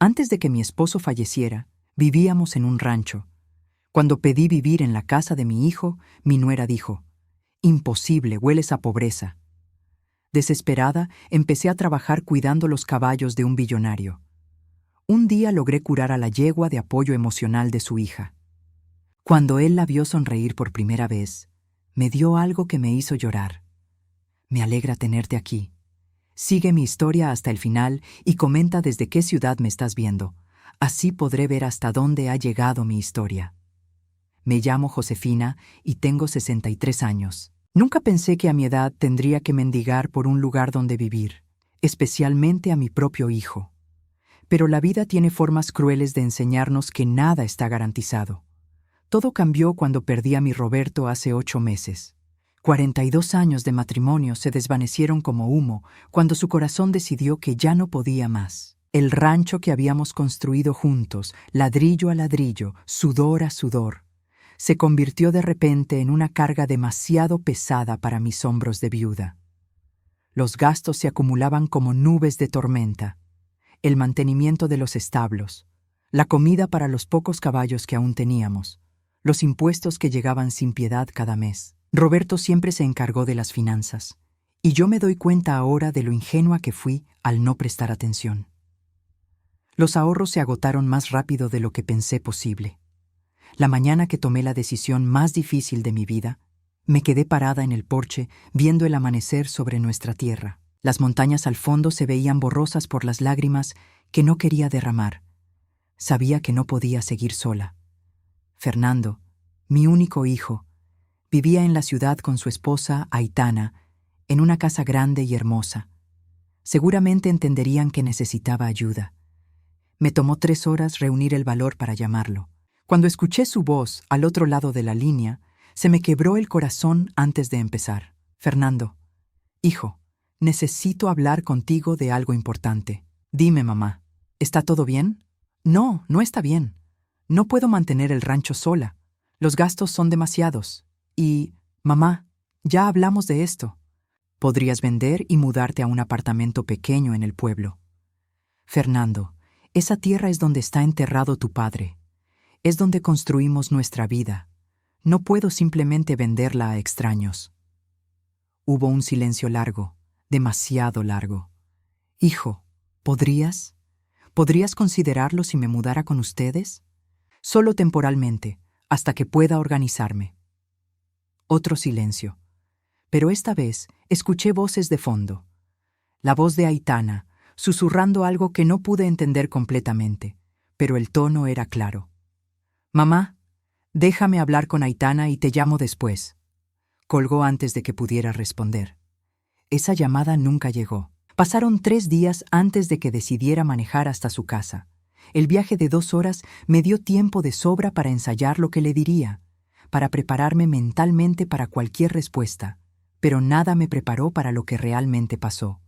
Antes de que mi esposo falleciera, vivíamos en un rancho. Cuando pedí vivir en la casa de mi hijo, mi nuera dijo: «Imposible, hueles a pobreza». Desesperada, empecé a trabajar cuidando los caballos de un billonario. Un día logré curar a la yegua de apoyo emocional de su hija. Cuando él la vio sonreír por primera vez, me dio algo que me hizo llorar. Me alegra tenerte aquí. Sigue mi historia hasta el final y comenta desde qué ciudad me estás viendo. Así podré ver hasta dónde ha llegado mi historia. Me llamo Josefina y tengo 63 años. Nunca pensé que a mi edad tendría que mendigar por un lugar donde vivir, especialmente a mi propio hijo. Pero la vida tiene formas crueles de enseñarnos que nada está garantizado. Todo cambió cuando perdí a mi Roberto hace 8 meses. 42 años de matrimonio se desvanecieron como humo cuando su corazón decidió que ya no podía más. El rancho que habíamos construido juntos, ladrillo a ladrillo, sudor a sudor, se convirtió de repente en una carga demasiado pesada para mis hombros de viuda. Los gastos se acumulaban como nubes de tormenta. El mantenimiento de los establos, la comida para los pocos caballos que aún teníamos, los impuestos que llegaban sin piedad cada mes. Roberto siempre se encargó de las finanzas, y yo me doy cuenta ahora de lo ingenua que fui al no prestar atención. Los ahorros se agotaron más rápido de lo que pensé posible. La mañana que tomé la decisión más difícil de mi vida, me quedé parada en el porche viendo el amanecer sobre nuestra tierra. Las montañas al fondo se veían borrosas por las lágrimas que no quería derramar. Sabía que no podía seguir sola. Fernando, mi único hijo, vivía en la ciudad con su esposa, Aitana, en una casa grande y hermosa. Seguramente entenderían que necesitaba ayuda. Me tomó 3 horas reunir el valor para llamarlo. Cuando escuché su voz al otro lado de la línea, se me quebró el corazón antes de empezar. «Fernando, hijo, necesito hablar contigo de algo importante». «Dime, mamá, ¿está todo bien?» «No, no está bien. No puedo mantener el rancho sola. Los gastos son demasiados. Y, mamá, ya hablamos de esto. Podrías vender y mudarte a un apartamento pequeño en el pueblo». «Fernando, esa tierra es donde está enterrado tu padre. Es donde construimos nuestra vida. No puedo simplemente venderla a extraños». Hubo un silencio largo, demasiado largo. «Hijo, ¿podrías considerarlo si me mudara con ustedes? Solo temporalmente, hasta que pueda organizarme». Otro silencio. Pero esta vez escuché voces de fondo. La voz de Aitana, susurrando algo que no pude entender completamente, pero el tono era claro. «Mamá, déjame hablar con Aitana y te llamo después». Colgó antes de que pudiera responder. Esa llamada nunca llegó. Pasaron 3 días antes de que decidiera manejar hasta su casa. El viaje de 2 horas me dio tiempo de sobra para ensayar lo que le diría, para prepararme mentalmente para cualquier respuesta, pero nada me preparó para lo que realmente pasó.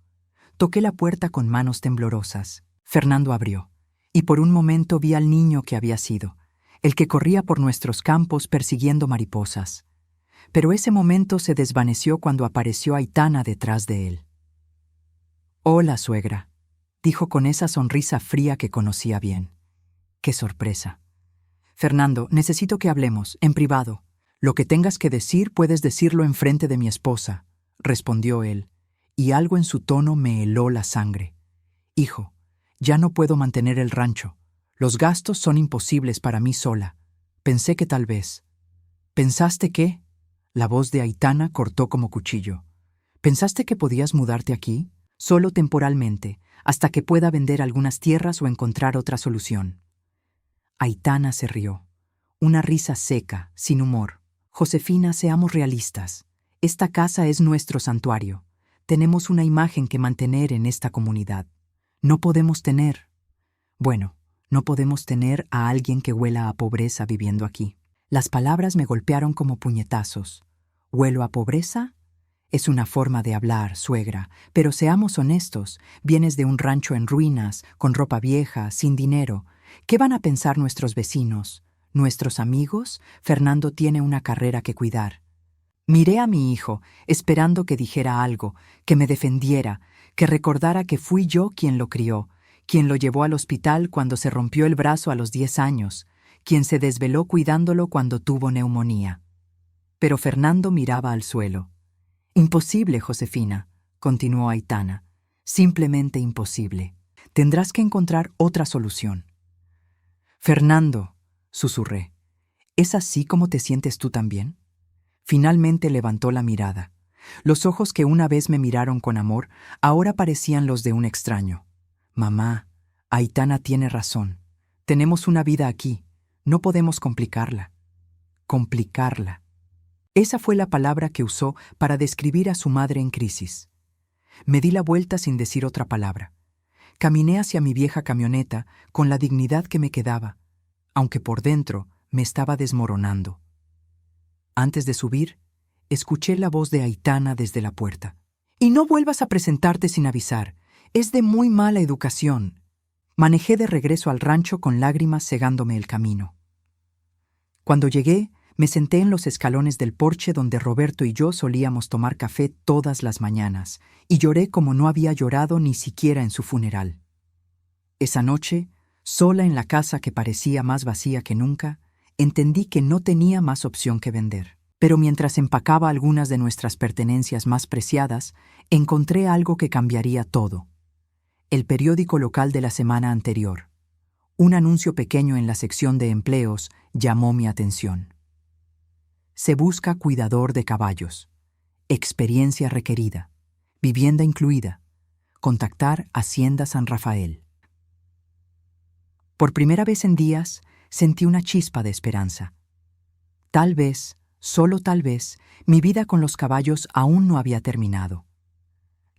Toqué la puerta con manos temblorosas. Fernando abrió, y por un momento vi al niño que había sido, el que corría por nuestros campos persiguiendo mariposas. Pero ese momento se desvaneció cuando apareció Aitana detrás de él. «Hola, suegra», dijo con esa sonrisa fría que conocía bien. «Qué sorpresa». «Fernando, necesito que hablemos, en privado». «Lo que tengas que decir puedes decirlo enfrente de mi esposa», respondió él, y algo en su tono me heló la sangre. «Hijo, ya no puedo mantener el rancho. Los gastos son imposibles para mí sola. Pensé que tal vez». «¿Pensaste qué?». La voz de Aitana cortó como cuchillo. «¿Pensaste que podías mudarte aquí? Solo temporalmente, hasta que pueda vender algunas tierras o encontrar otra solución». Aitana se rió. Una risa seca, sin humor. «Josefina, seamos realistas. Esta casa es nuestro santuario. Tenemos una imagen que mantener en esta comunidad. No podemos tener a alguien que huela a pobreza viviendo aquí». Las palabras me golpearon como puñetazos. ¿Huelo a pobreza? Es una forma de hablar, suegra, pero seamos honestos, vienes de un rancho en ruinas, con ropa vieja, sin dinero. ¿Qué van a pensar nuestros vecinos? ¿Nuestros amigos? Fernando tiene una carrera que cuidar. Miré a mi hijo, esperando que dijera algo, que me defendiera, que recordara que fui yo quien lo crió, quien lo llevó al hospital cuando se rompió el brazo a los 10 años, quien se desveló cuidándolo cuando tuvo neumonía. Pero Fernando miraba al suelo. Imposible, Josefina, continuó Aitana. Simplemente imposible. Tendrás que encontrar otra solución. Fernando, susurré, ¿es así como te sientes tú también? Finalmente levantó la mirada. Los ojos que una vez me miraron con amor, ahora parecían los de un extraño. Mamá, Aitana tiene razón. Tenemos una vida aquí. No podemos complicarla. Complicarla. Esa fue la palabra que usó para describir a su madre en crisis. Me di la vuelta sin decir otra palabra. Caminé hacia mi vieja camioneta con la dignidad que me quedaba, aunque por dentro me estaba desmoronando. Antes de subir, escuché la voz de Aitana desde la puerta. «Y no vuelvas a presentarte sin avisar. Es de muy mala educación». Manejé de regreso al rancho con lágrimas cegándome el camino. Cuando llegué, me senté en los escalones del porche donde Roberto y yo solíamos tomar café todas las mañanas, y lloré como no había llorado ni siquiera en su funeral. Esa noche, sola en la casa que parecía más vacía que nunca, entendí que no tenía más opción que vender. Pero mientras empacaba algunas de nuestras pertenencias más preciadas, encontré algo que cambiaría todo. El periódico local de la semana anterior. Un anuncio pequeño en la sección de empleos llamó mi atención. Se busca cuidador de caballos. Experiencia requerida. Vivienda incluida. Contactar Hacienda San Rafael. Por primera vez en días, sentí una chispa de esperanza. Tal vez, solo tal vez, mi vida con los caballos aún no había terminado.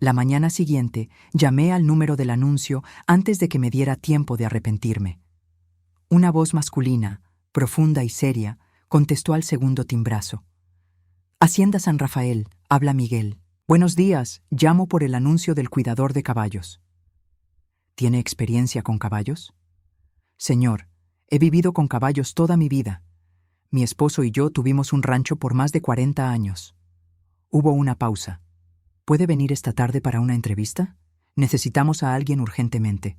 La mañana siguiente, llamé al número del anuncio antes de que me diera tiempo de arrepentirme. Una voz masculina, profunda y seria, contestó al segundo timbrazo. Hacienda San Rafael, habla Miguel. Buenos días, llamo por el anuncio del cuidador de caballos. ¿Tiene experiencia con caballos? Señor, he vivido con caballos toda mi vida. Mi esposo y yo tuvimos un rancho por más de 40 años. Hubo una pausa. ¿Puede venir esta tarde para una entrevista? Necesitamos a alguien urgentemente.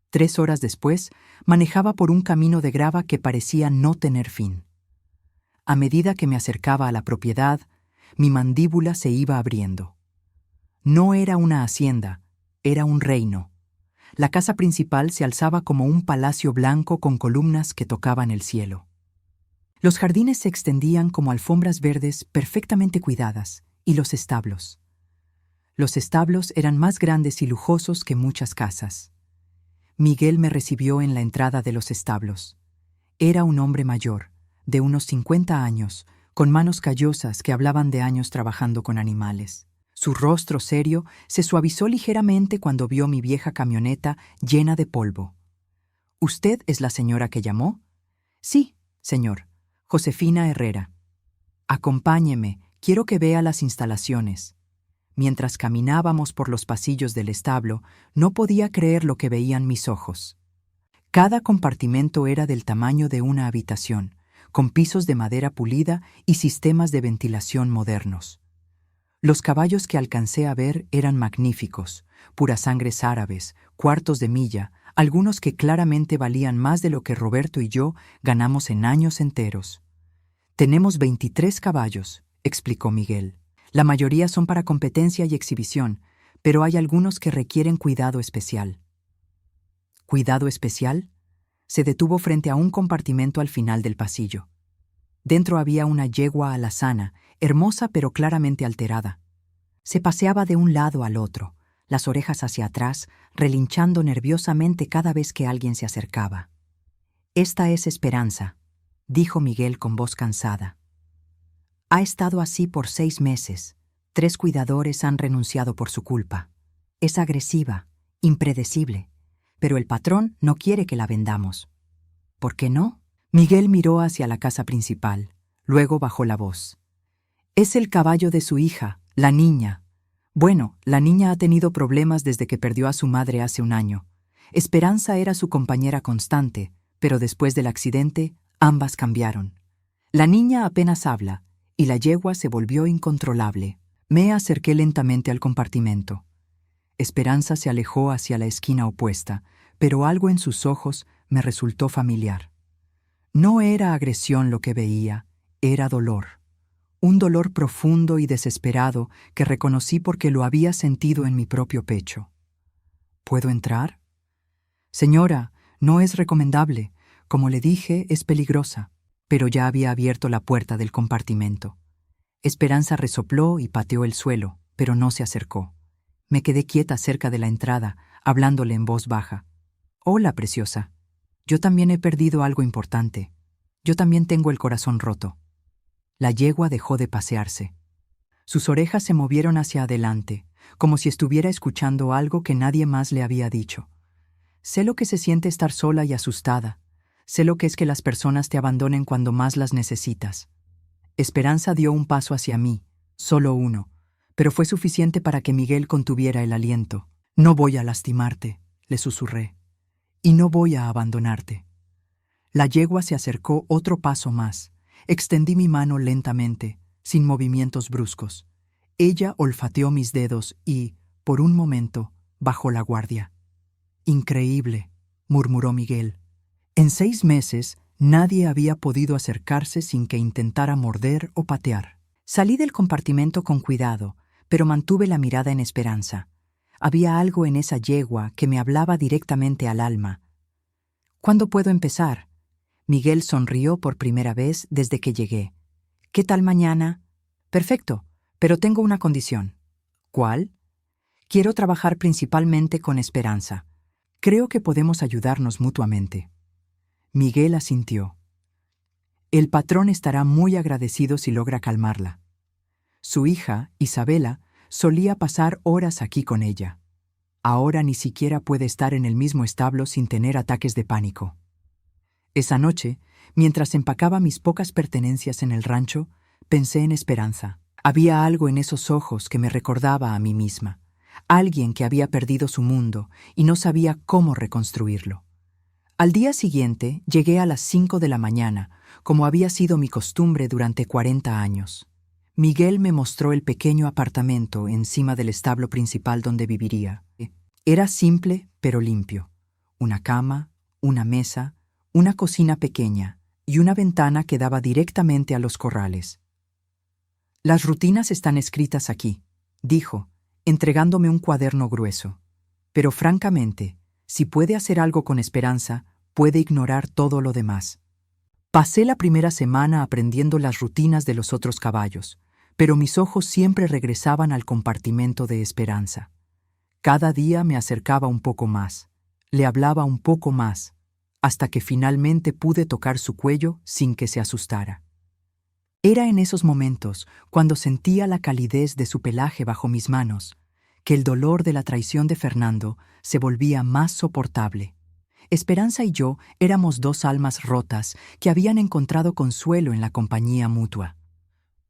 3 horas después, manejaba por un camino de grava que parecía no tener fin. A medida que me acercaba a la propiedad, mi mandíbula se iba abriendo. No era una hacienda, era un reino. La casa principal se alzaba como un palacio blanco con columnas que tocaban el cielo. Los jardines se extendían como alfombras verdes perfectamente cuidadas, y los establos. Los establos eran más grandes y lujosos que muchas casas. Miguel me recibió en la entrada de los establos. Era un hombre mayor, de unos 50 años, con manos callosas que hablaban de años trabajando con animales. Su rostro serio se suavizó ligeramente cuando vio mi vieja camioneta llena de polvo. ¿Usted es la señora que llamó? Sí, señor. Josefina Herrera. Acompáñeme, quiero que vea las instalaciones. Mientras caminábamos por los pasillos del establo, no podía creer lo que veían mis ojos. Cada compartimento era del tamaño de una habitación, con pisos de madera pulida y sistemas de ventilación modernos. Los caballos que alcancé a ver eran magníficos, purasangres árabes, cuartos de milla, algunos que claramente valían más de lo que Roberto y yo ganamos en años enteros. Tenemos 23 caballos, explicó Miguel. La mayoría son para competencia y exhibición, pero hay algunos que requieren cuidado especial. ¿Cuidado especial? Se detuvo frente a un compartimento al final del pasillo. Dentro había una yegua alazana, hermosa pero claramente alterada. Se paseaba de un lado al otro, las orejas hacia atrás, relinchando nerviosamente cada vez que alguien se acercaba. «Esta es Esperanza», dijo Miguel con voz cansada. «Ha estado así por 6 meses. 3 cuidadores han renunciado por su culpa. Es agresiva, impredecible, pero el patrón no quiere que la vendamos». «¿Por qué no?». Miguel miró hacia la casa principal, luego bajó la voz. «Es el caballo de su hija, la niña. Bueno, la niña ha tenido problemas desde que perdió a su madre hace un año. Esperanza era su compañera constante, pero después del accidente, ambas cambiaron. La niña apenas habla, y la yegua se volvió incontrolable». Me acerqué lentamente al compartimento. Esperanza se alejó hacia la esquina opuesta, pero algo en sus ojos me resultó familiar. No era agresión lo que veía, era dolor. Un dolor profundo y desesperado que reconocí porque lo había sentido en mi propio pecho. ¿Puedo entrar? Señora, no es recomendable. Como le dije, es peligrosa. Pero ya había abierto la puerta del compartimento. Esperanza resopló y pateó el suelo, pero no se acercó. Me quedé quieta cerca de la entrada, hablándole en voz baja. Hola, preciosa. Yo también he perdido algo importante. Yo también tengo el corazón roto. La yegua dejó de pasearse. Sus orejas se movieron hacia adelante, como si estuviera escuchando algo que nadie más le había dicho. Sé lo que se siente estar sola y asustada. Sé lo que es que las personas te abandonen cuando más las necesitas. Esperanza dio un paso hacia mí, solo uno, pero fue suficiente para que Miguel contuviera el aliento. No voy a lastimarte, le susurré, y no voy a abandonarte. La yegua se acercó otro paso más. Extendí mi mano lentamente, sin movimientos bruscos. Ella olfateó mis dedos y, por un momento, bajó la guardia. Increíble, murmuró Miguel. En 6 meses, nadie había podido acercarse sin que intentara morder o patear. Salí del compartimento con cuidado, pero mantuve la mirada en Esperanza. Había algo en esa yegua que me hablaba directamente al alma. ¿Cuándo puedo empezar? Miguel sonrió por primera vez desde que llegué. ¿Qué tal mañana? Perfecto, pero tengo una condición. ¿Cuál? Quiero trabajar principalmente con Esperanza. Creo que podemos ayudarnos mutuamente. Miguel asintió. El patrón estará muy agradecido si logra calmarla. Su hija, Isabela, solía pasar horas aquí con ella. Ahora ni siquiera puede estar en el mismo establo sin tener ataques de pánico. Esa noche, mientras empacaba mis pocas pertenencias en el rancho, pensé en Esperanza. Había algo en esos ojos que me recordaba a mí misma. Alguien que había perdido su mundo y no sabía cómo reconstruirlo. Al día siguiente llegué a las 5 de la mañana, como había sido mi costumbre durante 40 años. Miguel me mostró el pequeño apartamento encima del establo principal donde viviría. Era simple pero limpio. Una cama, una mesa, una cocina pequeña y una ventana que daba directamente a los corrales. Las rutinas están escritas aquí, dijo, entregándome un cuaderno grueso. Pero francamente, si puede hacer algo con Esperanza, puede ignorar todo lo demás. Pasé la primera semana aprendiendo las rutinas de los otros caballos, pero mis ojos siempre regresaban al compartimento de Esperanza. Cada día me acercaba un poco más, le hablaba un poco más, hasta que finalmente pude tocar su cuello sin que se asustara. Era en esos momentos, cuando sentía la calidez de su pelaje bajo mis manos, que el dolor de la traición de Fernando se volvía más soportable. Esperanza y yo éramos 2 almas rotas que habían encontrado consuelo en la compañía mutua.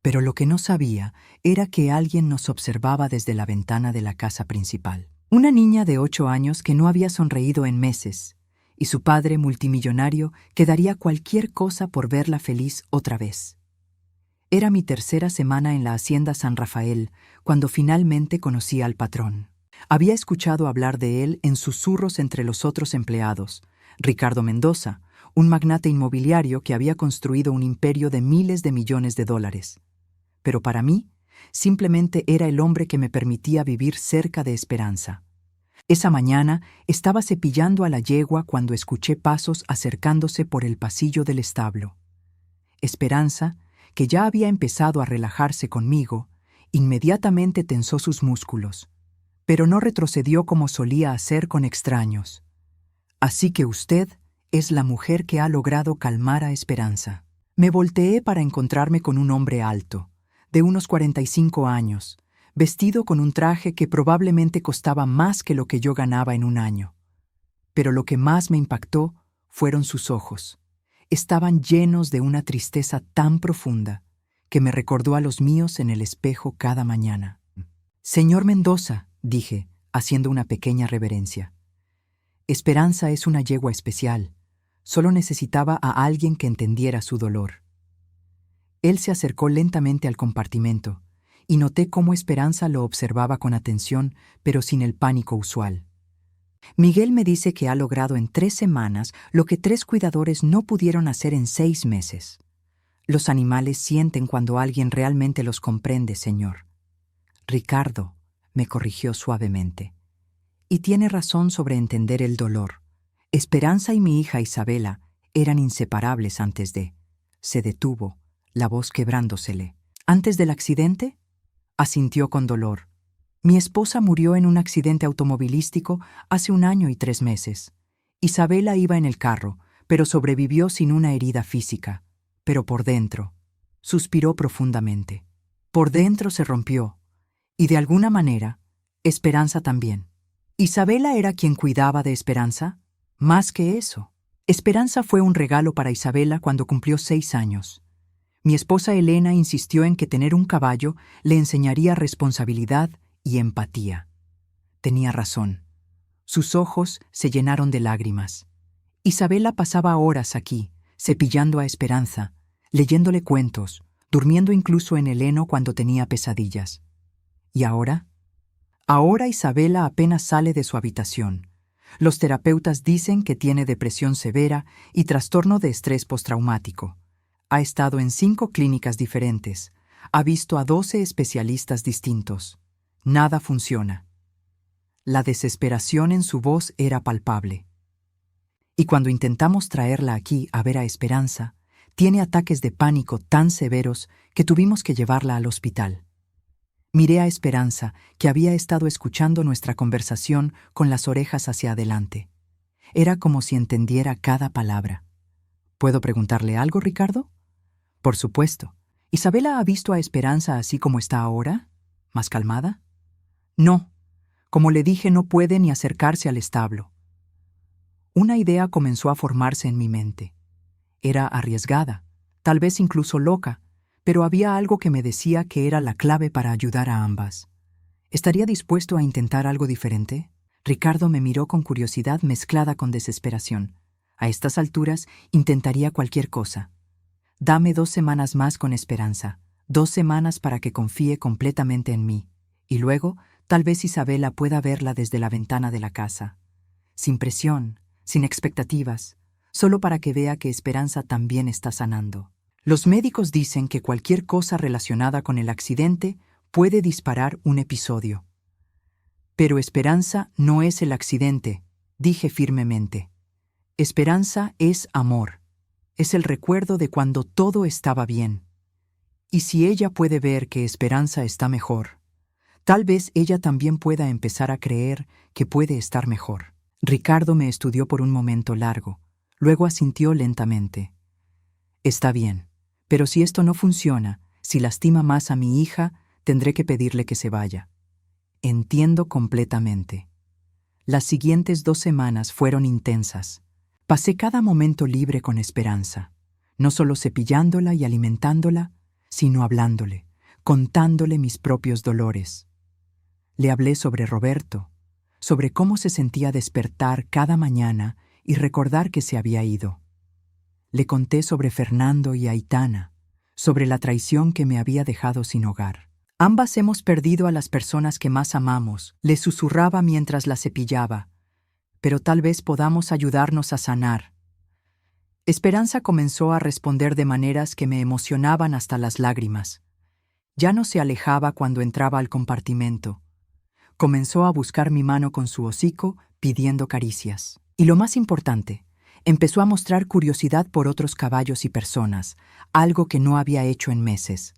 Pero lo que no sabía era que alguien nos observaba desde la ventana de la casa principal. Una niña de 8 años que no había sonreído en meses, y su padre multimillonario que daría cualquier cosa por verla feliz otra vez. Era mi tercera semana en la hacienda San Rafael, cuando finalmente conocí al patrón. Había escuchado hablar de él en susurros entre los otros empleados. Ricardo Mendoza, un magnate inmobiliario que había construido un imperio de miles de millones de dólares. Pero para mí, simplemente era el hombre que me permitía vivir cerca de Esperanza. Esa mañana estaba cepillando a la yegua cuando escuché pasos acercándose por el pasillo del establo. Esperanza, que ya había empezado a relajarse conmigo, inmediatamente tensó sus músculos, pero no retrocedió como solía hacer con extraños. Así que usted es la mujer que ha logrado calmar a Esperanza. Me volteé para encontrarme con un hombre alto, de unos 45 años, vestido con un traje que probablemente costaba más que lo que yo ganaba en un año. Pero lo que más me impactó fueron sus ojos. Estaban llenos de una tristeza tan profunda que me recordó a los míos en el espejo cada mañana. «Señor Mendoza», dije, haciendo una pequeña reverencia. «Esperanza es una yegua especial. Solo necesitaba a alguien que entendiera su dolor». Él se acercó lentamente al compartimento, y noté cómo Esperanza lo observaba con atención, pero sin el pánico usual. Miguel me dice que ha logrado en 3 semanas lo que 3 cuidadores no pudieron hacer en 6 meses. Los animales sienten cuando alguien realmente los comprende, señor. Ricardo, me corrigió suavemente. Y tiene razón sobre entender el dolor. Esperanza y mi hija Isabela eran inseparables antes de... Se detuvo, la voz quebrándosele. ¿Antes del accidente? Asintió con dolor. Mi esposa murió en un accidente automovilístico hace 1 año y 3 meses. Isabela iba en el carro, pero sobrevivió sin una herida física. Pero por dentro, suspiró profundamente. Por dentro se rompió. Y de alguna manera, Esperanza también. ¿Isabela era quien cuidaba de Esperanza? Más que eso. Esperanza fue un regalo para Isabela cuando cumplió 6 años. Mi esposa Elena insistió en que tener un caballo le enseñaría responsabilidad y empatía. Tenía razón. Sus ojos se llenaron de lágrimas. Isabela pasaba horas aquí, cepillando a Esperanza, leyéndole cuentos, durmiendo incluso en el heno cuando tenía pesadillas. ¿Y ahora? Ahora Isabela apenas sale de su habitación. Los terapeutas dicen que tiene depresión severa y trastorno de estrés postraumático. Ha estado en 5 clínicas diferentes. Ha visto a 12 especialistas distintos. Nada funciona. La desesperación en su voz era palpable. Y cuando intentamos traerla aquí a ver a Esperanza, tiene ataques de pánico tan severos que tuvimos que llevarla al hospital. Miré a Esperanza, que había estado escuchando nuestra conversación con las orejas hacia adelante. Era como si entendiera cada palabra. ¿Puedo preguntarle algo, Ricardo? Por supuesto. ¿Isabela ha visto a Esperanza así como está ahora? ¿Más calmada? No. Como le dije, no puede ni acercarse al establo. Una idea comenzó a formarse en mi mente. Era arriesgada, tal vez incluso loca, pero había algo que me decía que era la clave para ayudar a ambas. ¿Estaría dispuesto a intentar algo diferente? Ricardo me miró con curiosidad mezclada con desesperación. A estas alturas, intentaría cualquier cosa. Dame 2 semanas más con Esperanza, 2 semanas para que confíe completamente en mí, y luego, tal vez Isabela pueda verla desde la ventana de la casa. Sin presión, sin expectativas, solo para que vea que Esperanza también está sanando. Los médicos dicen que cualquier cosa relacionada con el accidente puede disparar un episodio. Pero Esperanza no es el accidente, dije firmemente. Esperanza es amor. Es el recuerdo de cuando todo estaba bien. Y si ella puede ver que Esperanza está mejor, tal vez ella también pueda empezar a creer que puede estar mejor. Ricardo me estudió por un momento largo, luego asintió lentamente. Está bien, pero si esto no funciona, si lastima más a mi hija, tendré que pedirle que se vaya. Entiendo completamente. Las siguientes 2 semanas fueron intensas. Pasé cada momento libre con Esperanza, no solo cepillándola y alimentándola, sino hablándole, contándole mis propios dolores. Le hablé sobre Roberto, sobre cómo se sentía despertar cada mañana y recordar que se había ido. Le conté sobre Fernando y Aitana, sobre la traición que me había dejado sin hogar. Ambas hemos perdido a las personas que más amamos, le susurraba mientras la cepillaba, pero tal vez podamos ayudarnos a sanar. Esperanza comenzó a responder de maneras que me emocionaban hasta las lágrimas. Ya no se alejaba cuando entraba al compartimento. Comenzó a buscar mi mano con su hocico, pidiendo caricias. Y lo más importante, empezó a mostrar curiosidad por otros caballos y personas, algo que no había hecho en meses.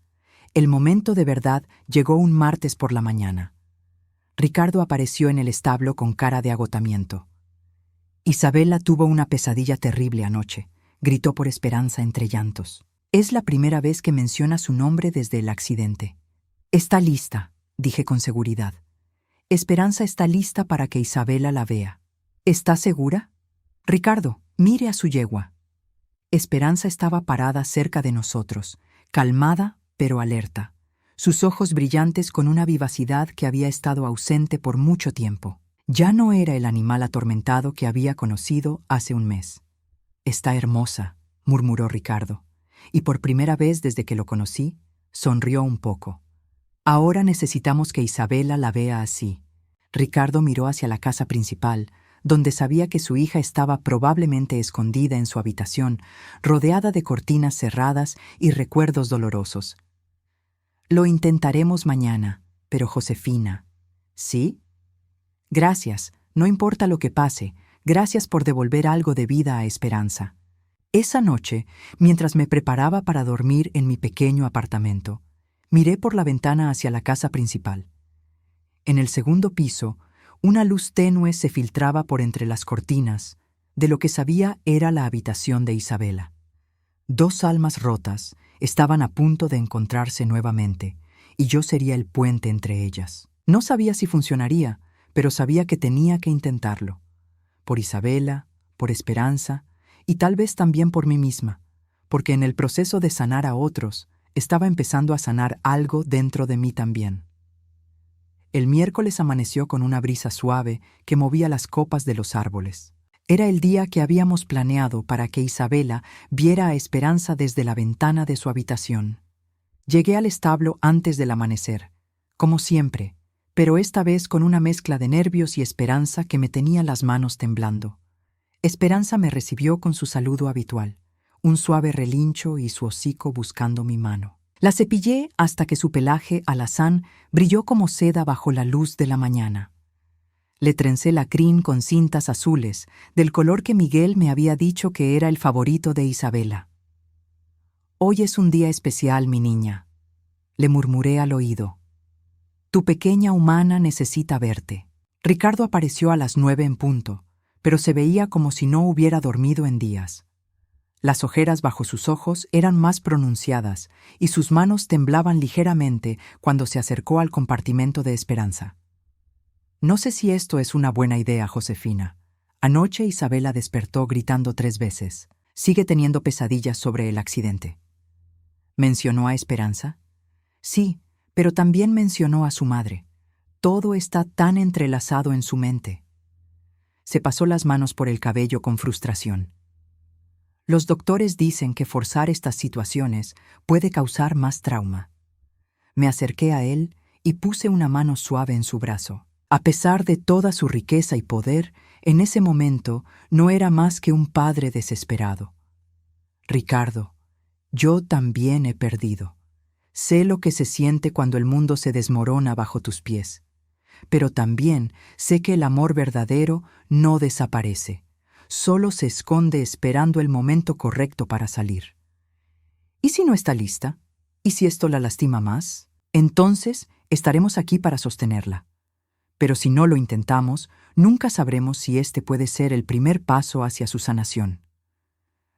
El momento de verdad llegó un martes por la mañana. Ricardo apareció en el establo con cara de agotamiento. Isabela tuvo una pesadilla terrible anoche, gritó por Esperanza entre llantos. Es la primera vez que menciona su nombre desde el accidente. Está lista, dije con seguridad. Esperanza está lista para que Isabela la vea. ¿Está segura? Ricardo, mire a su yegua. Esperanza estaba parada cerca de nosotros, calmada pero alerta, sus ojos brillantes con una vivacidad que había estado ausente por mucho tiempo. Ya no era el animal atormentado que había conocido hace un mes. Está hermosa, murmuró Ricardo, y por primera vez desde que lo conocí, sonrió un poco. Ahora necesitamos que Isabela la vea así. Ricardo miró hacia la casa principal, donde sabía que su hija estaba probablemente escondida en su habitación, rodeada de cortinas cerradas y recuerdos dolorosos. Lo intentaremos mañana, pero Josefina, ¿sí? Gracias, no importa lo que pase, gracias por devolver algo de vida a Esperanza. Esa noche, mientras me preparaba para dormir en mi pequeño apartamento, miré por la ventana hacia la casa principal. En el segundo piso, una luz tenue se filtraba por entre las cortinas, de lo que sabía era la habitación de Isabela. Dos almas rotas estaban a punto de encontrarse nuevamente, y yo sería el puente entre ellas. No sabía si funcionaría, pero sabía que tenía que intentarlo. Por Isabela, por Esperanza, y tal vez también por mí misma, porque en el proceso de sanar a otros, estaba empezando a sanar algo dentro de mí también. El miércoles amaneció con una brisa suave que movía las copas de los árboles. Era el día que habíamos planeado para que Isabela viera a Esperanza desde la ventana de su habitación. Llegué al establo antes del amanecer, como siempre, pero esta vez con una mezcla de nervios y esperanza que me tenía las manos temblando. Esperanza me recibió con su saludo habitual, un suave relincho y su hocico buscando mi mano. La cepillé hasta que su pelaje alazán brilló como seda bajo la luz de la mañana. Le trencé la crin con cintas azules, del color que Miguel me había dicho que era el favorito de Isabela. «Hoy es un día especial, mi niña», le murmuré al oído. «Tu pequeña humana necesita verte». Ricardo apareció a las 9 en punto, pero se veía como si no hubiera dormido en días. Las ojeras bajo sus ojos eran más pronunciadas y sus manos temblaban ligeramente cuando se acercó al compartimento de Esperanza. «No sé si esto es una buena idea, Josefina. Anoche Isabela despertó gritando 3 veces. Sigue teniendo pesadillas sobre el accidente». ¿Mencionó a Esperanza? Sí, pero también mencionó a su madre. Todo está tan entrelazado en su mente. Se pasó las manos por el cabello con frustración. Los doctores dicen que forzar estas situaciones puede causar más trauma. Me acerqué a él y puse una mano suave en su brazo. A pesar de toda su riqueza y poder, en ese momento no era más que un padre desesperado. «Ricardo, yo también he perdido. Sé lo que se siente cuando el mundo se desmorona bajo tus pies. Pero también sé que el amor verdadero no desaparece. Solo se esconde esperando el momento correcto para salir. ¿Y si no está lista? ¿Y si esto la lastima más? Entonces estaremos aquí para sostenerla. Pero si no lo intentamos, nunca sabremos si este puede ser el primer paso hacia su sanación».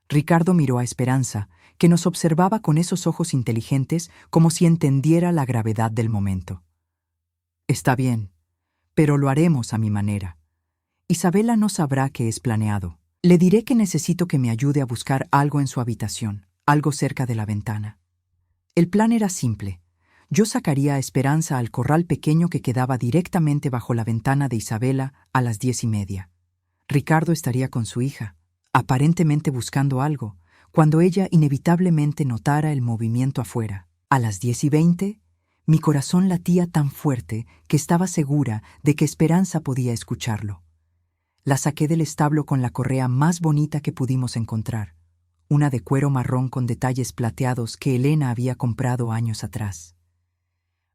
Ricardo miró a Esperanza, que nos observaba con esos ojos inteligentes como si entendiera la gravedad del momento. «Está bien, pero lo haremos a mi manera. Isabela no sabrá que es planeado. Le diré que necesito que me ayude a buscar algo en su habitación, algo cerca de la ventana». El plan era simple. Yo sacaría a Esperanza al corral pequeño que quedaba directamente bajo la ventana de Isabela a las 10:30. Ricardo estaría con su hija, aparentemente buscando algo, cuando ella inevitablemente notara el movimiento afuera. A las 10:20, mi corazón latía tan fuerte que estaba segura de que Esperanza podía escucharlo. La saqué del establo con la correa más bonita que pudimos encontrar, una de cuero marrón con detalles plateados que Elena había comprado años atrás.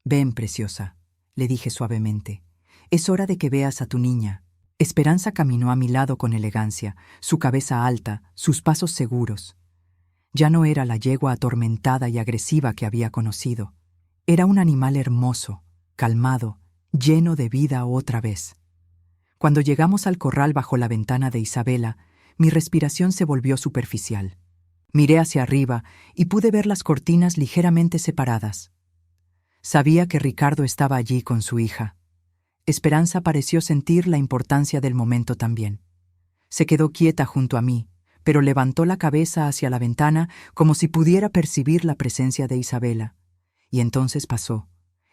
«Ven, preciosa», le dije suavemente. «Es hora de que veas a tu niña». Esperanza caminó a mi lado con elegancia, su cabeza alta, sus pasos seguros. Ya no era la yegua atormentada y agresiva que había conocido. Era un animal hermoso, calmado, lleno de vida otra vez. Cuando llegamos al corral bajo la ventana de Isabela, mi respiración se volvió superficial. Miré hacia arriba y pude ver las cortinas ligeramente separadas. Sabía que Ricardo estaba allí con su hija. Esperanza pareció sentir la importancia del momento también. Se quedó quieta junto a mí, pero levantó la cabeza hacia la ventana como si pudiera percibir la presencia de Isabela. Y entonces pasó.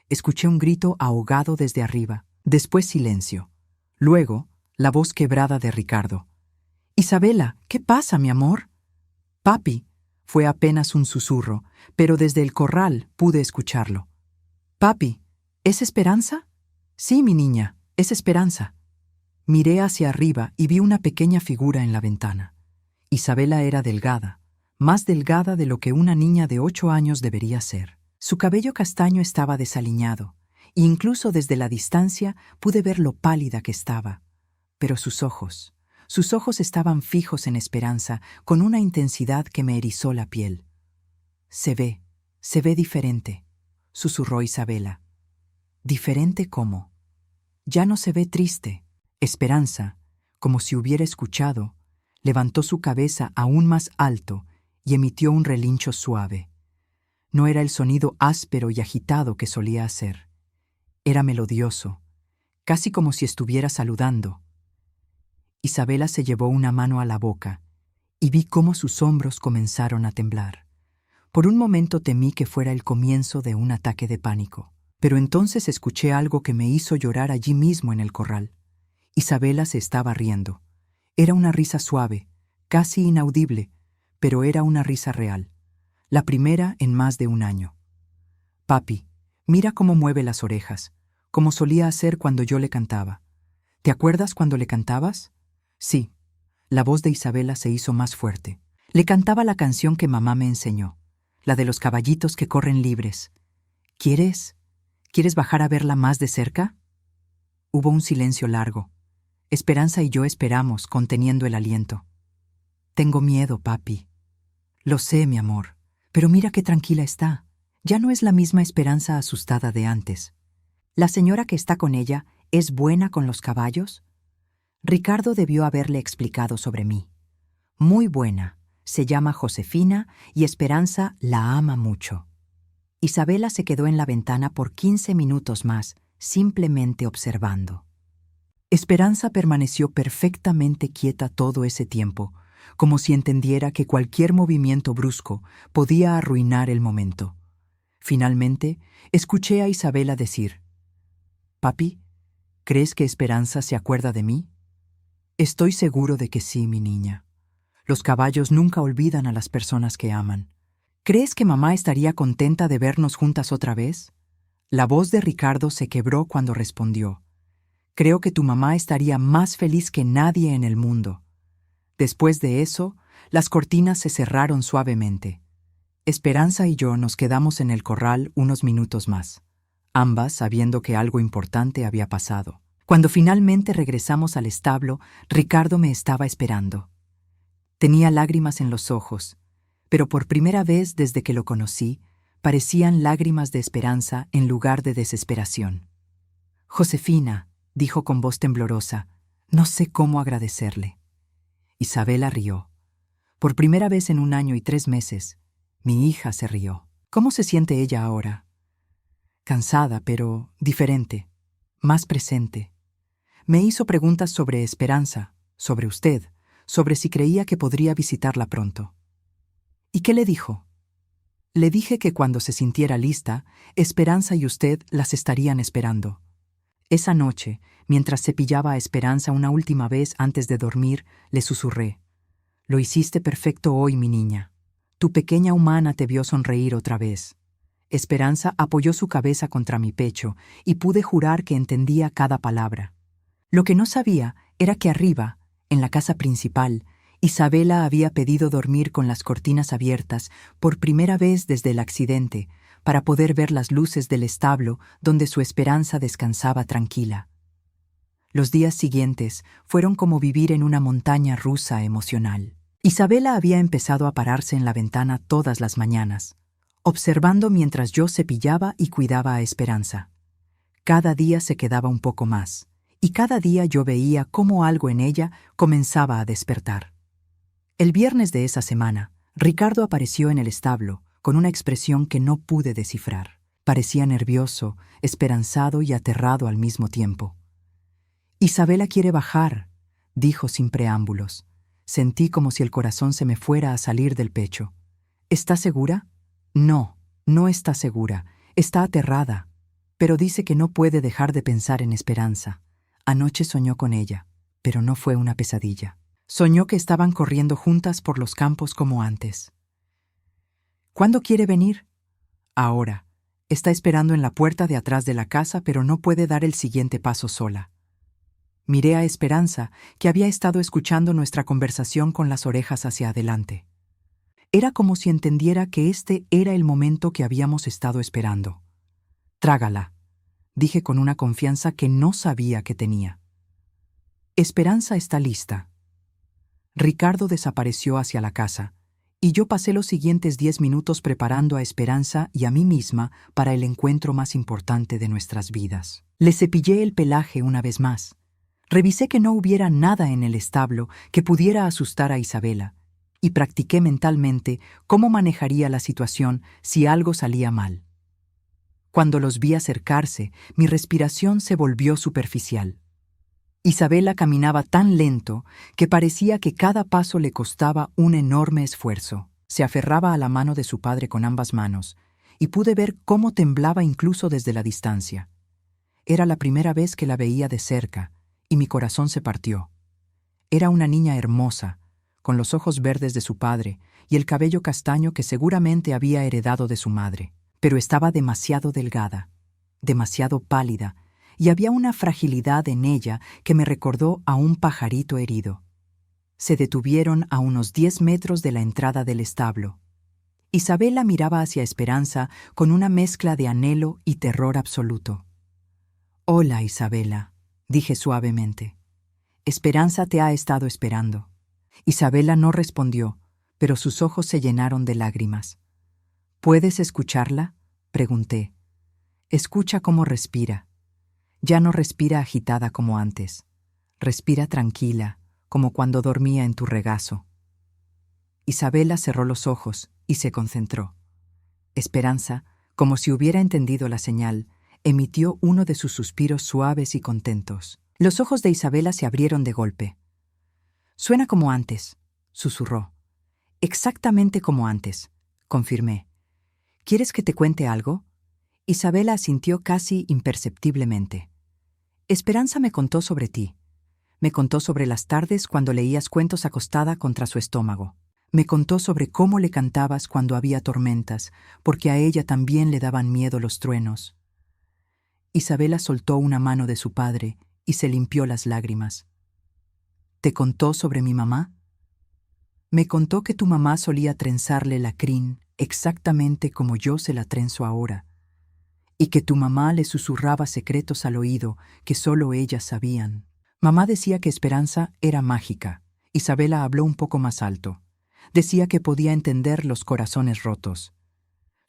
Escuché un grito ahogado desde arriba, después silencio. Luego, la voz quebrada de Ricardo. «Isabela, ¿qué pasa, mi amor?» «Papi», fue apenas un susurro, pero desde el corral pude escucharlo. «Papi, ¿es Esperanza?» «Sí, mi niña, es Esperanza». Miré hacia arriba y vi una pequeña figura en la ventana. Isabela era delgada, más delgada de lo que una niña de 8 años debería ser. Su cabello castaño estaba desaliñado, e incluso desde la distancia pude ver lo pálida que estaba. Pero sus ojos estaban fijos en Esperanza con una intensidad que me erizó la piel. Se ve diferente, susurró Isabela. ¿Diferente cómo? Ya no se ve triste. Esperanza, como si hubiera escuchado, levantó su cabeza aún más alto y emitió un relincho suave. No era el sonido áspero y agitado que solía hacer. Era melodioso, casi como si estuviera saludando. Isabela se llevó una mano a la boca y vi cómo sus hombros comenzaron a temblar. Por un momento temí que fuera el comienzo de un ataque de pánico, pero entonces escuché algo que me hizo llorar allí mismo en el corral. Isabela se estaba riendo. Era una risa suave, casi inaudible, pero era una risa real. La primera en más de un año. Papi, mira cómo mueve las orejas, como solía hacer cuando yo le cantaba. ¿Te acuerdas cuando le cantabas? Sí. La voz de Isabela se hizo más fuerte. Le cantaba la canción que mamá me enseñó, la de los caballitos que corren libres. ¿Quieres bajar a verla más de cerca? Hubo un silencio largo. Esperanza y yo esperamos, conteniendo el aliento. Tengo miedo, papi. Lo sé, mi amor, pero mira qué tranquila está. Ya no es la misma Esperanza asustada de antes. ¿La señora que está con ella es buena con los caballos? Ricardo debió haberle explicado sobre mí. Muy buena. Se llama Josefina y Esperanza la ama mucho. Isabela se quedó en la ventana por 15 minutos más, simplemente observando. Esperanza permaneció perfectamente quieta todo ese tiempo, como si entendiera que cualquier movimiento brusco podía arruinar el momento. Finalmente, escuché a Isabela decir: «Papi, ¿crees que Esperanza se acuerda de mí?» «Estoy seguro de que sí, mi niña. Los caballos nunca olvidan a las personas que aman. ¿Crees que mamá estaría contenta de vernos juntas otra vez?» La voz de Ricardo se quebró cuando respondió: «Creo que tu mamá estaría más feliz que nadie en el mundo». Después de eso, las cortinas se cerraron suavemente. Esperanza y yo nos quedamos en el corral unos minutos más, ambas sabiendo que algo importante había pasado. Cuando finalmente regresamos al establo, Ricardo me estaba esperando. Tenía lágrimas en los ojos, pero por primera vez desde que lo conocí, parecían lágrimas de esperanza en lugar de desesperación. «Josefina», dijo con voz temblorosa, «no sé cómo agradecerle». Isabela rió. Por primera vez en 1 año y 3 meses, mi hija se rió. ¿Cómo se siente ella ahora? Cansada, pero diferente, más presente. Me hizo preguntas sobre Esperanza, sobre usted, sobre si creía que podría visitarla pronto. ¿Y qué le dijo? Le dije que cuando se sintiera lista, Esperanza y usted las estarían esperando. Esa noche, mientras cepillaba a Esperanza una última vez antes de dormir, le susurré: «Lo hiciste perfecto hoy, mi niña. Tu pequeña humana te vio sonreír otra vez». Esperanza apoyó su cabeza contra mi pecho y pude jurar que entendía cada palabra. Lo que no sabía era que arriba, en la casa principal, Isabela había pedido dormir con las cortinas abiertas por primera vez desde el accidente, para poder ver las luces del establo donde su Esperanza descansaba tranquila. Los días siguientes fueron como vivir en una montaña rusa emocional. Isabela había empezado a pararse en la ventana todas las mañanas, observando mientras yo cepillaba y cuidaba a Esperanza. Cada día se quedaba un poco más, y cada día yo veía cómo algo en ella comenzaba a despertar. El viernes de esa semana, Ricardo apareció en el establo, con una expresión que no pude descifrar. Parecía nervioso, esperanzado y aterrado al mismo tiempo. «Isabela quiere bajar», dijo sin preámbulos. Sentí como si el corazón se me fuera a salir del pecho. «¿Está segura?» «No, no está segura. Está aterrada. Pero dice que no puede dejar de pensar en Esperanza. Anoche soñó con ella, pero no fue una pesadilla. Soñó que estaban corriendo juntas por los campos como antes». «¿Cuándo quiere venir?» «Ahora. Está esperando en la puerta de atrás de la casa, pero no puede dar el siguiente paso sola». Miré a Esperanza, que había estado escuchando nuestra conversación con las orejas hacia adelante. Era como si entendiera que este era el momento que habíamos estado esperando. «Trágala», dije con una confianza que no sabía que tenía. «Esperanza está lista». Ricardo desapareció hacia la casa, y yo pasé los siguientes 10 minutos preparando a Esperanza y a mí misma para el encuentro más importante de nuestras vidas. Le cepillé el pelaje una vez más. Revisé que no hubiera nada en el establo que pudiera asustar a Isabela, y practiqué mentalmente cómo manejaría la situación si algo salía mal. Cuando los vi acercarse, mi respiración se volvió superficial. Isabela caminaba tan lento que parecía que cada paso le costaba un enorme esfuerzo. Se aferraba a la mano de su padre con ambas manos, y pude ver cómo temblaba incluso desde la distancia. Era la primera vez que la veía de cerca, y mi corazón se partió. Era una niña hermosa, con los ojos verdes de su padre y el cabello castaño que seguramente había heredado de su madre, pero estaba demasiado delgada, demasiado pálida, y había una fragilidad en ella que me recordó a un pajarito herido. Se detuvieron a unos 10 metros de la entrada del establo. Isabela miraba hacia Esperanza con una mezcla de anhelo y terror absoluto. «Hola, Isabela», dije suavemente. «Esperanza te ha estado esperando». Isabela no respondió, pero sus ojos se llenaron de lágrimas. «¿Puedes escucharla?», pregunté. «Escucha cómo respira. Ya no respira agitada como antes. Respira tranquila, como cuando dormía en tu regazo». Isabela cerró los ojos y se concentró. Esperanza, como si hubiera entendido la señal, emitió uno de sus suspiros suaves y contentos. Los ojos de Isabela se abrieron de golpe. «Suena como antes», susurró. «Exactamente como antes», confirmé. «¿Quieres que te cuente algo?». Isabela asintió casi imperceptiblemente. «Esperanza me contó sobre ti. Me contó sobre las tardes cuando leías cuentos acostada contra su estómago. Me contó sobre cómo le cantabas cuando había tormentas, porque a ella también le daban miedo los truenos». Isabela soltó una mano de su padre y se limpió las lágrimas. «¿Te contó sobre mi mamá?». «Me contó que tu mamá solía trenzarle la crin exactamente como yo se la trenzo ahora, y que tu mamá le susurraba secretos al oído que solo ellas sabían». Mamá decía que Esperanza era mágica. Isabela habló un poco más alto. Decía que podía entender los corazones rotos.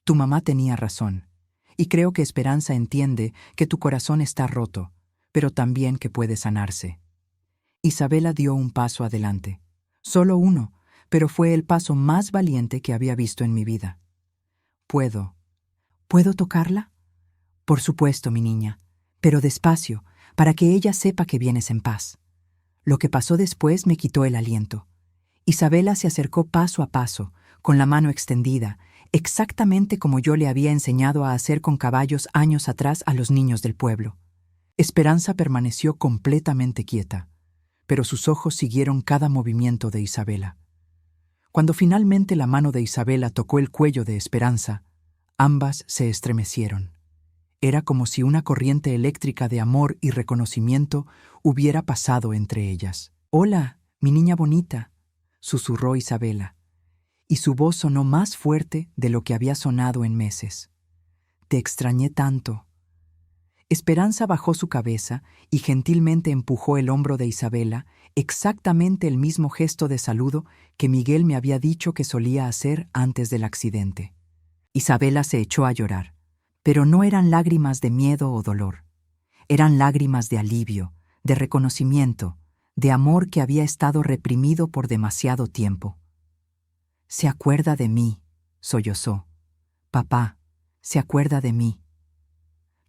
Tu mamá tenía razón, y creo que Esperanza entiende que tu corazón está roto, pero también que puede sanarse. Isabela dio un paso adelante. Solo uno, pero fue el paso más valiente que había visto en mi vida. ¿Puedo tocarla? Por supuesto, mi niña, pero despacio, para que ella sepa que vienes en paz. Lo que pasó después me quitó el aliento. Isabela se acercó paso a paso, con la mano extendida, exactamente como yo le había enseñado a hacer con caballos años atrás a los niños del pueblo. Esperanza permaneció completamente quieta, pero sus ojos siguieron cada movimiento de Isabela. Cuando finalmente la mano de Isabela tocó el cuello de Esperanza, ambas se estremecieron. Era como si una corriente eléctrica de amor y reconocimiento hubiera pasado entre ellas. «Hola, mi niña bonita», susurró Isabela, y su voz sonó más fuerte de lo que había sonado en meses. «Te extrañé tanto». Esperanza bajó su cabeza y gentilmente empujó el hombro de Isabela, exactamente el mismo gesto de saludo que Miguel me había dicho que solía hacer antes del accidente. Isabela se echó a llorar, pero no eran lágrimas de miedo o dolor. Eran lágrimas de alivio, de reconocimiento, de amor que había estado reprimido por demasiado tiempo. «Se acuerda de mí», sollozó. «Papá, se acuerda de mí».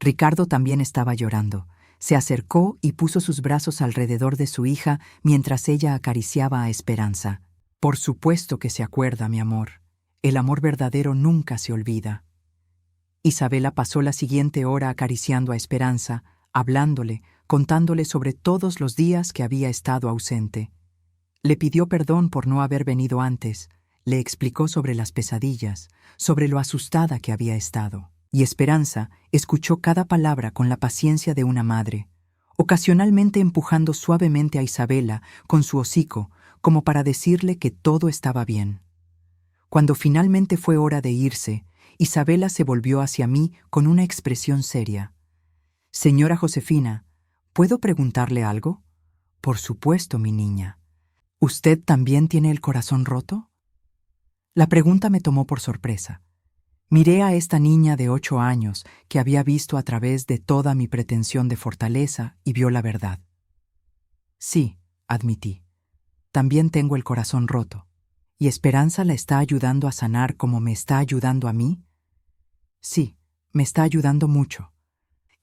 Ricardo también estaba llorando. Se acercó y puso sus brazos alrededor de su hija mientras ella acariciaba a Esperanza. «Por supuesto que se acuerda, mi amor. El amor verdadero nunca se olvida». Isabela pasó la siguiente hora acariciando a Esperanza, hablándole, contándole sobre todos los días que había estado ausente. Le pidió perdón por no haber venido antes, le explicó sobre las pesadillas, sobre lo asustada que había estado. Y Esperanza escuchó cada palabra con la paciencia de una madre, ocasionalmente empujando suavemente a Isabela con su hocico, como para decirle que todo estaba bien. Cuando finalmente fue hora de irse, Isabela se volvió hacia mí con una expresión seria. «Señora Josefina, ¿puedo preguntarle algo?» «Por supuesto, mi niña. ¿Usted también tiene el corazón roto?» La pregunta me tomó por sorpresa. Miré a esta niña de 8 años que había visto a través de toda mi pretensión de fortaleza y vio la verdad. «Sí», admití, «también tengo el corazón roto. ¿Y Esperanza la está ayudando a sanar como me está ayudando a mí?» «Sí, me está ayudando mucho».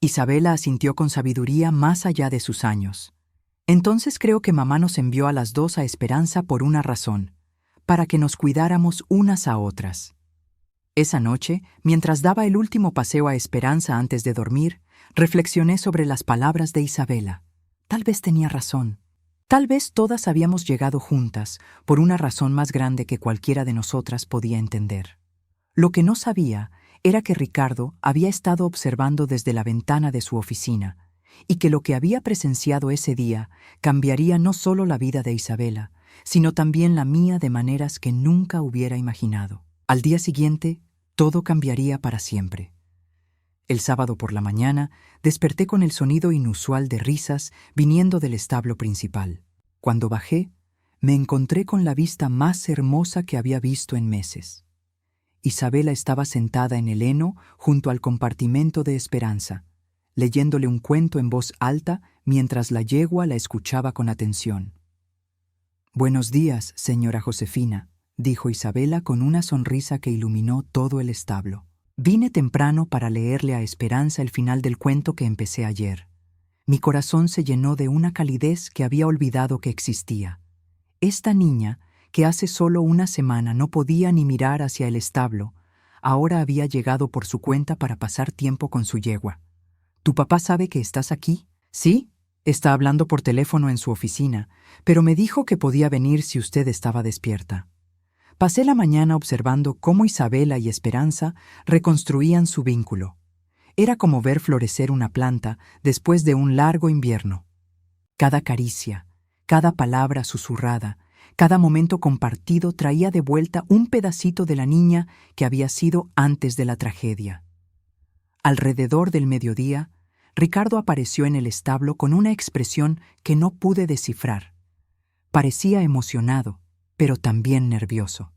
Isabela asintió con sabiduría más allá de sus años. «Entonces creo que mamá nos envió a las dos a Esperanza por una razón, para que nos cuidáramos unas a otras». Esa noche, mientras daba el último paseo a Esperanza antes de dormir, reflexioné sobre las palabras de Isabela. Tal vez tenía razón. Tal vez todas habíamos llegado juntas por una razón más grande que cualquiera de nosotras podía entender. Lo que no sabía era que Ricardo había estado observando desde la ventana de su oficina y que lo que había presenciado ese día cambiaría no solo la vida de Isabela, sino también la mía de maneras que nunca hubiera imaginado. Al día siguiente, todo cambiaría para siempre. El sábado por la mañana desperté con el sonido inusual de risas viniendo del establo principal. Cuando bajé, me encontré con la vista más hermosa que había visto en meses. Isabela estaba sentada en el heno junto al compartimento de Esperanza, leyéndole un cuento en voz alta mientras la yegua la escuchaba con atención. «Buenos días, señora Josefina», dijo Isabela con una sonrisa que iluminó todo el establo. «Vine temprano para leerle a Esperanza el final del cuento que empecé ayer. Mi corazón se llenó de una calidez que había olvidado que existía. Esta niña, que hace solo una semana no podía ni mirar hacia el establo, ahora había llegado por su cuenta para pasar tiempo con su yegua. ¿Tu papá sabe que estás aquí?» «Sí, está hablando por teléfono en su oficina, pero me dijo que podía venir si usted estaba despierta». Pasé la mañana observando cómo Isabela y Esperanza reconstruían su vínculo. Era como ver florecer una planta después de un largo invierno. Cada caricia, cada palabra susurrada, cada momento compartido traía de vuelta un pedacito de la niña que había sido antes de la tragedia. Alrededor del mediodía, Ricardo apareció en el establo con una expresión que no pude descifrar. Parecía emocionado, pero también nervioso.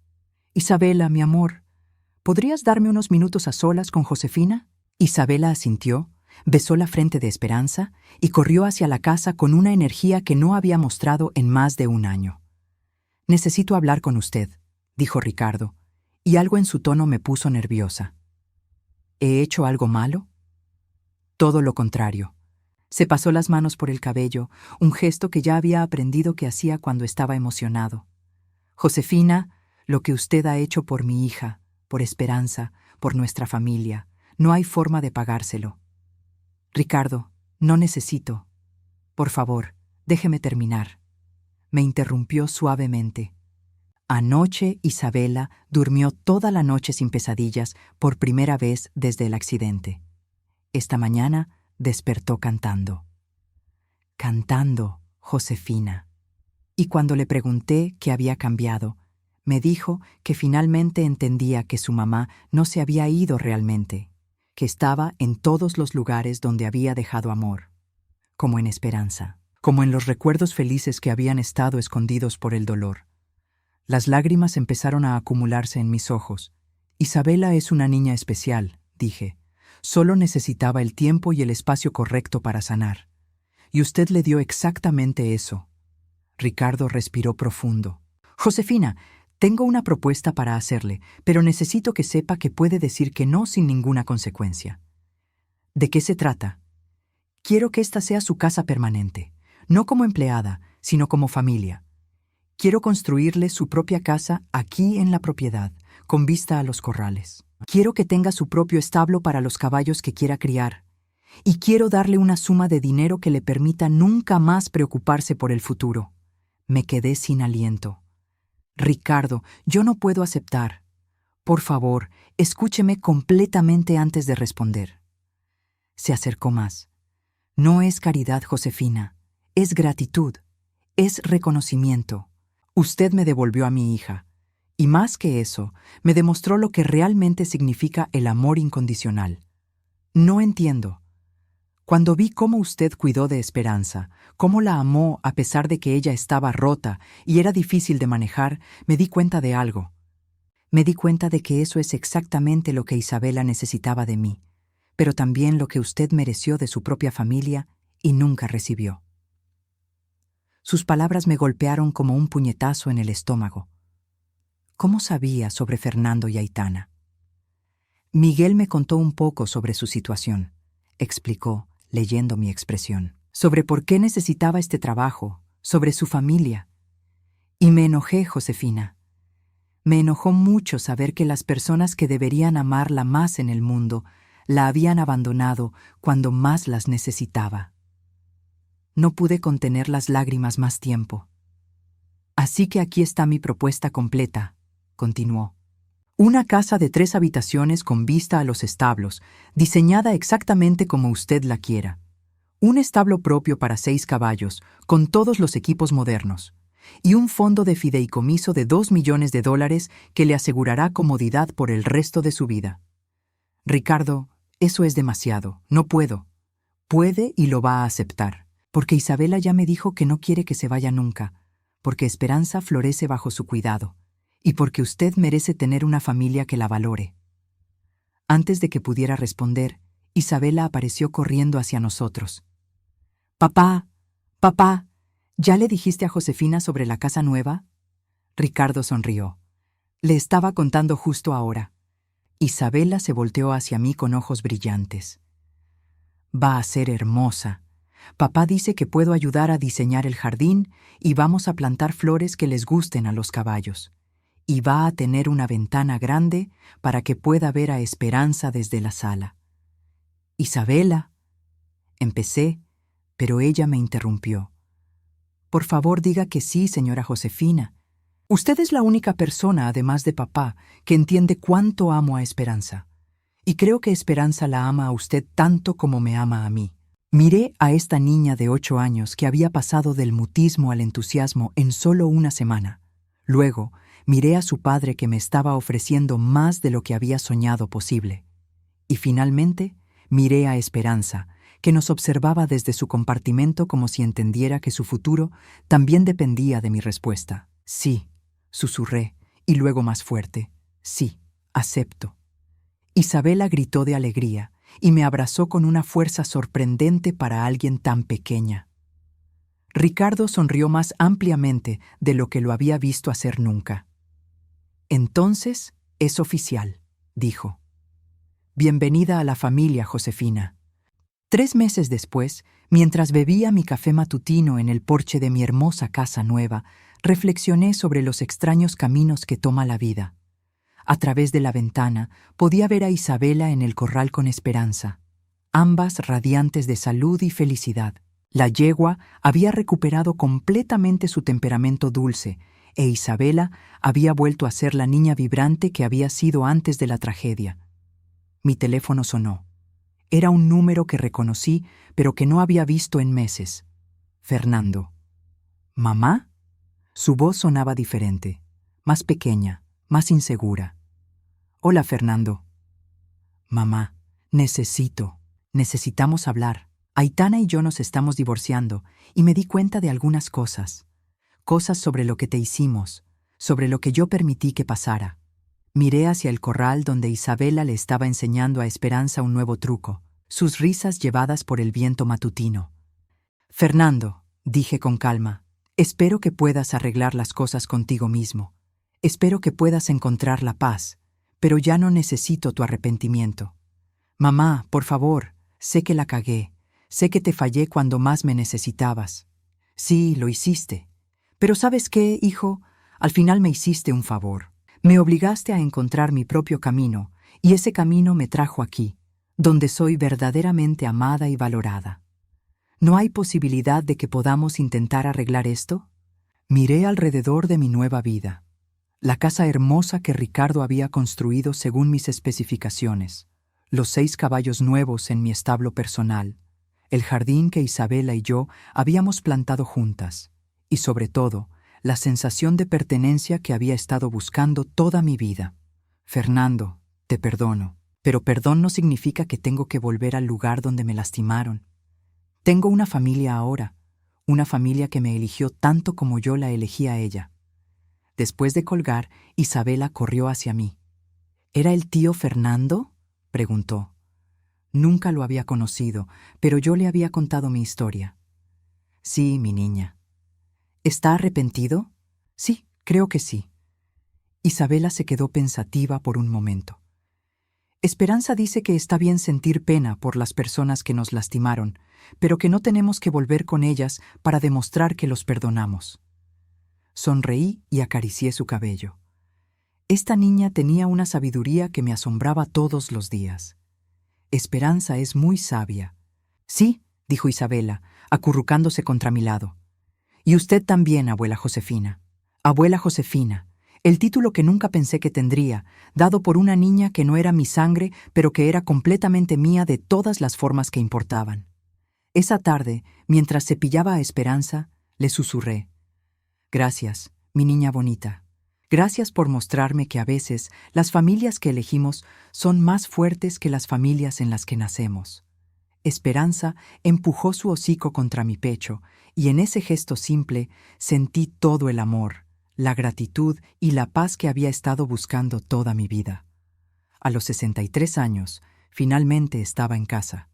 «Isabela, mi amor, ¿podrías darme unos minutos a solas con Josefina?» Isabela asintió, besó la frente de Esperanza y corrió hacia la casa con una energía que no había mostrado en más de un año. «Necesito hablar con usted», dijo Ricardo, y algo en su tono me puso nerviosa. «¿He hecho algo malo?» Todo lo contrario. Se pasó las manos por el cabello, un gesto que ya había aprendido que hacía cuando estaba emocionado. «Josefina, lo que usted ha hecho por mi hija, por Esperanza, por nuestra familia, no hay forma de pagárselo. Ricardo, no necesito. Por favor, déjeme terminar». Me interrumpió suavemente. Anoche Isabela durmió toda la noche sin pesadillas por primera vez desde el accidente. Esta mañana despertó cantando. Cantando, Josefina. Y cuando le pregunté qué había cambiado, me dijo que finalmente entendía que su mamá no se había ido realmente, que estaba en todos los lugares donde había dejado amor, como en Esperanza, como en los recuerdos felices que habían estado escondidos por el dolor. Las lágrimas empezaron a acumularse en mis ojos. «Isabela es una niña especial», dije. «Solo necesitaba el tiempo y el espacio correcto para sanar. Y usted le dio exactamente eso». Ricardo respiró profundo. «Josefina, tengo una propuesta para hacerle, pero necesito que sepa que puede decir que no sin ninguna consecuencia». «¿De qué se trata?» «Quiero que esta sea su casa permanente, no como empleada, sino como familia. Quiero construirle su propia casa aquí en la propiedad, con vista a los corrales. Quiero que tenga su propio establo para los caballos que quiera criar. Y quiero darle una suma de dinero que le permita nunca más preocuparse por el futuro». Me quedé sin aliento. «Ricardo, yo no puedo aceptar. Por favor, escúcheme completamente antes de responder». Se acercó más. No es caridad, Josefina, es gratitud, es reconocimiento. Usted me devolvió a mi hija, y más que eso, me demostró lo que realmente significa el amor incondicional. No entiendo. Cuando vi cómo usted cuidó de Esperanza, cómo la amó a pesar de que ella estaba rota y era difícil de manejar, me di cuenta de algo. Me di cuenta de que eso es exactamente lo que Isabela necesitaba de mí, pero también lo que usted mereció de su propia familia y nunca recibió. Sus palabras me golpearon como un puñetazo en el estómago. ¿Cómo sabía sobre Fernando y Aitana? Miguel me contó un poco sobre su situación, explicó, leyendo mi expresión, sobre por qué necesitaba este trabajo, sobre su familia. Y me enojé, Josefina. Me enojó mucho saber que las personas que deberían amarla más en el mundo la habían abandonado cuando más las necesitaba. No pude contener las lágrimas más tiempo. Así que aquí está mi propuesta completa, continuó. Una casa de 3 habitaciones con vista a los establos, diseñada exactamente como usted la quiera. Un establo propio para 6 caballos, con todos los equipos modernos. Y un fondo de fideicomiso de $2 millones que le asegurará comodidad por el resto de su vida. Ricardo, eso es demasiado, no puedo. Puede y lo va a aceptar, porque Isabela ya me dijo que no quiere que se vaya nunca, porque Esperanza florece bajo su cuidado, y porque usted merece tener una familia que la valore. Antes de que pudiera responder, Isabela apareció corriendo hacia nosotros. «Papá, papá, ¿ya le dijiste a Josefina sobre la casa nueva?» Ricardo sonrió. Le estaba contando justo ahora. Isabela se volteó hacia mí con ojos brillantes. «Va a ser hermosa. Papá dice que puedo ayudar a diseñar el jardín y vamos a plantar flores que les gusten a los caballos. Y va a tener una ventana grande para que pueda ver a Esperanza desde la sala». «Isabela», empecé, pero ella me interrumpió. «Por favor, diga que sí, señora Josefina. Usted es la única persona, además de papá, que entiende cuánto amo a Esperanza. Y creo que Esperanza la ama a usted tanto como me ama a mí». Miré a esta niña de 8 años que había pasado del mutismo al entusiasmo en solo una semana. Luego, miré a su padre que me estaba ofreciendo más de lo que había soñado posible. Y finalmente, miré a Esperanza, que nos observaba desde su compartimento como si entendiera que su futuro también dependía de mi respuesta. «Sí», susurré, y luego más fuerte. «Sí, acepto». Isabela gritó de alegría y me abrazó con una fuerza sorprendente para alguien tan pequeña. Ricardo sonrió más ampliamente de lo que lo había visto hacer nunca. «Entonces, es oficial», dijo. «Bienvenida a la familia, Josefina». 3 meses después, mientras bebía mi café matutino en el porche de mi hermosa casa nueva, reflexioné sobre los extraños caminos que toma la vida. A través de la ventana podía ver a Isabela en el corral con Esperanza, ambas radiantes de salud y felicidad. La yegua había recuperado completamente su temperamento dulce, e Isabela había vuelto a ser la niña vibrante que había sido antes de la tragedia. Mi teléfono sonó. Era un número que reconocí, pero que no había visto en meses. Fernando. ¿Mamá? Su voz sonaba diferente, más pequeña, más insegura. «Hola, Fernando». «Mamá, necesitamos hablar. Aitana y yo nos estamos divorciando y me di cuenta de algunas cosas. Cosas sobre lo que te hicimos, sobre lo que yo permití que pasara». Miré hacia el corral donde Isabela le estaba enseñando a Esperanza un nuevo truco, sus risas llevadas por el viento matutino. «Fernando», dije con calma, «espero que puedas arreglar las cosas contigo mismo. Espero que puedas encontrar la paz, pero ya no necesito tu arrepentimiento. Mamá, por favor, sé que la cagué, sé que te fallé cuando más me necesitabas. Sí, lo hiciste. Pero ¿sabes qué, hijo? Al final me hiciste un favor. Me obligaste a encontrar mi propio camino, y ese camino me trajo aquí, donde soy verdaderamente amada y valorada. ¿No hay posibilidad de que podamos intentar arreglar esto?» Miré alrededor de mi nueva vida. La casa hermosa que Ricardo había construido según mis especificaciones, los 6 caballos nuevos en mi establo personal, el jardín que Isabela y yo habíamos plantado juntas, y sobre todo, la sensación de pertenencia que había estado buscando toda mi vida. Fernando, te perdono, pero perdón no significa que tengo que volver al lugar donde me lastimaron. Tengo una familia ahora, una familia que me eligió tanto como yo la elegí a ella. Después de colgar, Isabela corrió hacia mí. ¿Era el tío Fernando?, preguntó. Nunca lo había conocido, pero yo le había contado mi historia. Sí, mi niña. ¿Está arrepentido? Sí, creo que sí. Isabela se quedó pensativa por un momento. Esperanza dice que está bien sentir pena por las personas que nos lastimaron, pero que no tenemos que volver con ellas para demostrar que los perdonamos. Sonreí y acaricié su cabello. Esta niña tenía una sabiduría que me asombraba todos los días. Esperanza es muy sabia. Sí, dijo Isabela, acurrucándose contra mi lado. Y usted también, abuela Josefina. Abuela Josefina, el título que nunca pensé que tendría, dado por una niña que no era mi sangre, pero que era completamente mía de todas las formas que importaban. Esa tarde, mientras cepillaba a Esperanza, le susurré. Gracias, mi niña bonita. Gracias por mostrarme que a veces las familias que elegimos son más fuertes que las familias en las que nacemos. Esperanza empujó su hocico contra mi pecho, y en ese gesto simple sentí todo el amor, la gratitud y la paz que había estado buscando toda mi vida. A los 63 años, finalmente estaba en casa.